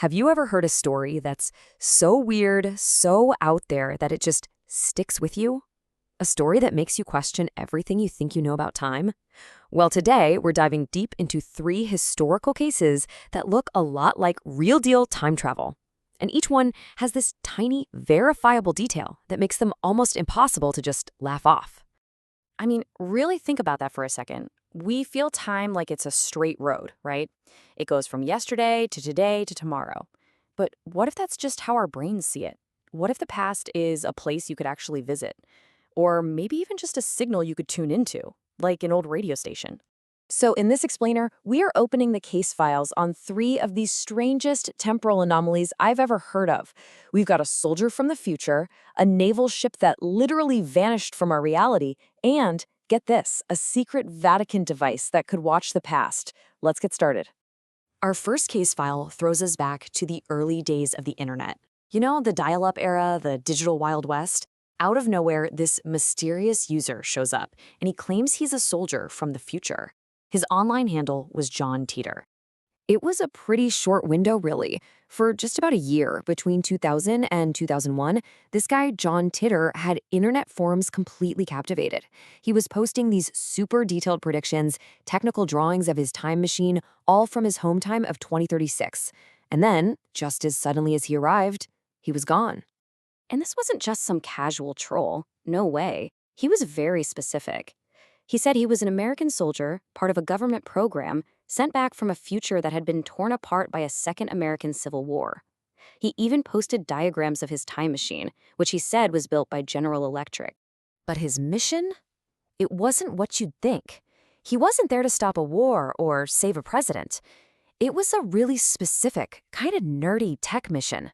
Have you ever heard a story that's so weird, so out there that it just sticks with you? A story that makes you question everything you think you know about time? Well, today we're diving deep into 3 historical cases that look a lot like real-deal time travel. And each one has this tiny, verifiable detail that makes them almost impossible to just laugh off. I mean, really think about that for a second. We feel time like it's a straight road, right? It goes from yesterday to today to tomorrow. But what if that's just how our brains see it? What if the past is a place you could actually visit? Or maybe even just a signal you could tune into, like an old radio station? So in this explainer, we are opening the case files on 3 of the strangest temporal anomalies I've ever heard of. We've got a soldier from the future, a naval ship that literally vanished from our reality, and, get this, a secret Vatican device that could watch the past. Let's get started. Our first case file throws us back to the early days of the internet. You know, the dial-up era, the digital Wild West? Out of nowhere, this mysterious user shows up, and he claims he's a soldier from the future. His online handle was John Teeter. It was a pretty short window, really. For just about a year, between 2000 and 2001, this guy, John Titter, had internet forums completely captivated. He was posting these super detailed predictions, technical drawings of his time machine, all from his home time of 2036. And then, just as suddenly as he arrived, he was gone. And this wasn't just some casual troll. No way. He was very specific. He said he was an American soldier, part of a government program, sent back from a future that had been torn apart by a second American Civil War. He even posted diagrams of his time machine, which he said was built by General Electric. But his mission? It wasn't what you'd think. He wasn't there to stop a war or save a president. It was a really specific, kind of nerdy tech mission.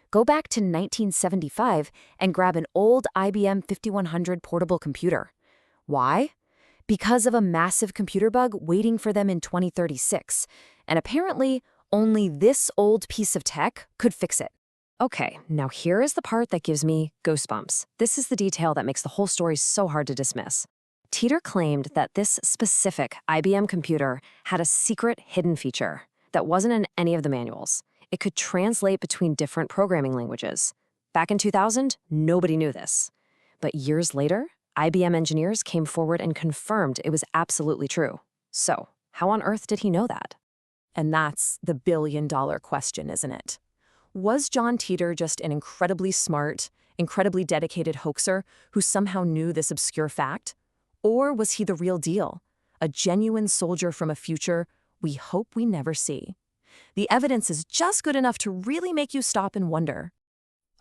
Go back to 1975 and grab an old IBM 5100 portable computer. Why? Because of a massive computer bug waiting for them in 2036. And apparently, only this old piece of tech could fix it. Okay, now here is the part that gives me goosebumps. This is the detail that makes the whole story so hard to dismiss. Teeter claimed that this specific IBM computer had a secret hidden feature that wasn't in any of the manuals. It could translate between different programming languages. Back in 2000, nobody knew this. But years later, IBM engineers came forward and confirmed it was absolutely true. So, how on earth did he know that? And that's the billion-dollar question, isn't it? Was John Teeter just an incredibly smart, incredibly dedicated hoaxer who somehow knew this obscure fact? Or was he the real deal, a genuine soldier from a future we hope we never see? The evidence is just good enough to really make you stop and wonder.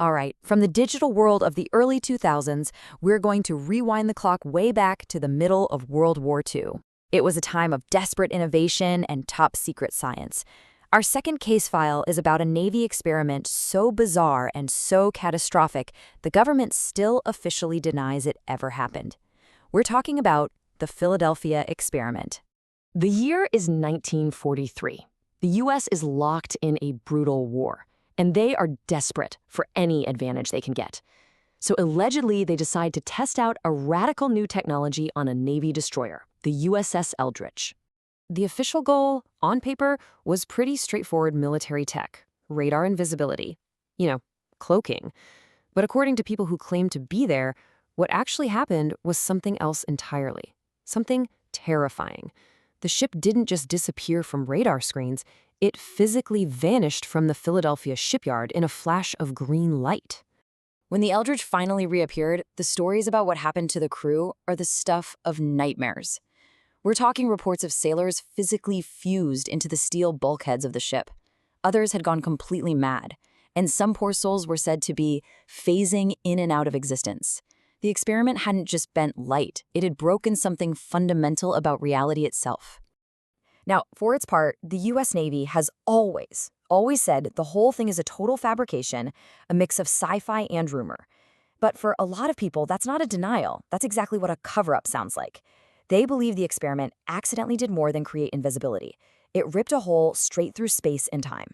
All right, from the digital world of the early 2000s, we're going to rewind the clock way back to the middle of World War II. It was a time of desperate innovation and top-secret science. Our second case file is about a Navy experiment so bizarre and so catastrophic, the government still officially denies it ever happened. We're talking about the Philadelphia experiment. The year is 1943. The U.S. is locked in a brutal war, and they are desperate for any advantage they can get. So allegedly, they decide to test out a radical new technology on a Navy destroyer, the USS Eldridge. The official goal, on paper, was pretty straightforward military tech, radar invisibility, cloaking. But according to people who claimed to be there, what actually happened was something else entirely, something terrifying. The ship didn't just disappear from radar screens, it physically vanished from the Philadelphia shipyard in a flash of green light. When the Eldridge finally reappeared, the stories about what happened to the crew are the stuff of nightmares. We're talking reports of sailors physically fused into the steel bulkheads of the ship. Others had gone completely mad, and some poor souls were said to be phasing in and out of existence. The experiment hadn't just bent light, it had broken something fundamental about reality itself. Now, for its part, the U.S. Navy has always said the whole thing is a total fabrication, a mix of sci-fi and rumor. But for a lot of people, that's not a denial. That's exactly what a cover-up sounds like. They believe the experiment accidentally did more than create invisibility. It ripped a hole straight through space and time.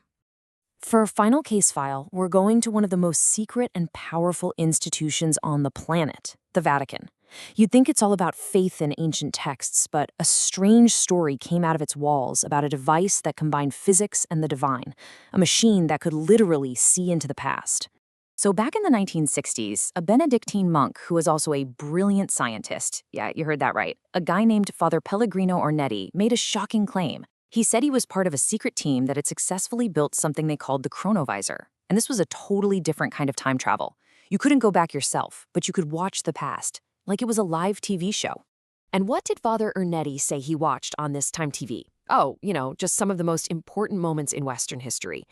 For our final case file, we're going to one of the most secret and powerful institutions on the planet, the Vatican. You'd think it's all about faith in ancient texts, but a strange story came out of its walls about a device that combined physics and the divine, a machine that could literally see into the past. So back in the 1960s, a Benedictine monk who was also a brilliant scientist, yeah, you heard that right, a guy named Father Pellegrino Ornetti made a shocking claim. He said he was part of a secret team that had successfully built something they called the chronovisor. And this was a totally different kind of time travel. You couldn't go back yourself, but you could watch the past, like it was a live TV show. And what did Father Ernetti say he watched on this time TV? Oh, just some of the most important moments in Western history.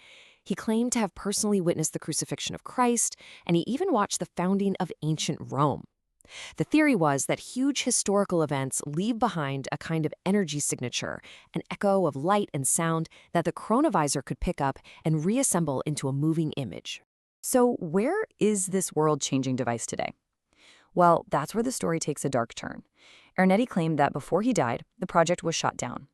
He claimed to have personally witnessed the crucifixion of Christ, and he even watched the founding of ancient Rome. The theory was that huge historical events leave behind a kind of energy signature, an echo of light and sound that the chronovisor could pick up and reassemble into a moving image. So where is this world-changing device today? Well, that's where the story takes a dark turn. Ernetti claimed that before he died, the project was shot down.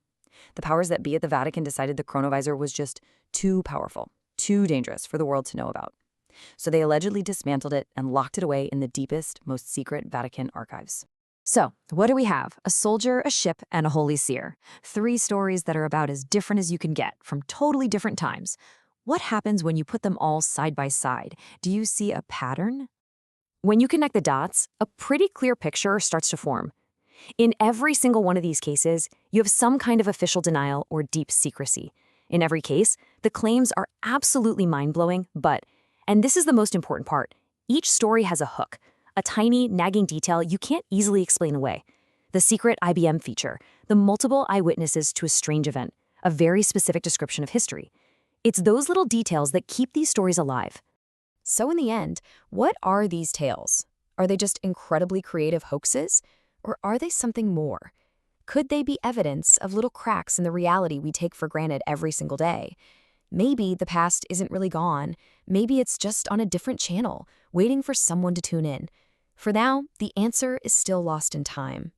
The powers that be at the Vatican decided the chronovisor was just too powerful, too dangerous for the world to know about. So they allegedly dismantled it and locked it away in the deepest, most secret Vatican archives. So, what do we have? A soldier, a ship, and a holy seer. 3 stories that are about as different as you can get, from totally different times. What happens when you put them all side by side? Do you see a pattern? When you connect the dots, a pretty clear picture starts to form. In every single one of these cases, you have some kind of official denial or deep secrecy. In every case, the claims are absolutely mind-blowing, but, and this is the most important part, each story has a hook, a tiny, nagging detail you can't easily explain away. The secret IBM feature, the multiple eyewitnesses to a strange event, a very specific description of history. It's those little details that keep these stories alive. So in the end, what are these tales? Are they just incredibly creative hoaxes? Or are they something more? Could they be evidence of little cracks in the reality we take for granted every single day? Maybe the past isn't really gone. Maybe it's just on a different channel, waiting for someone to tune in. For now, the answer is still lost in time.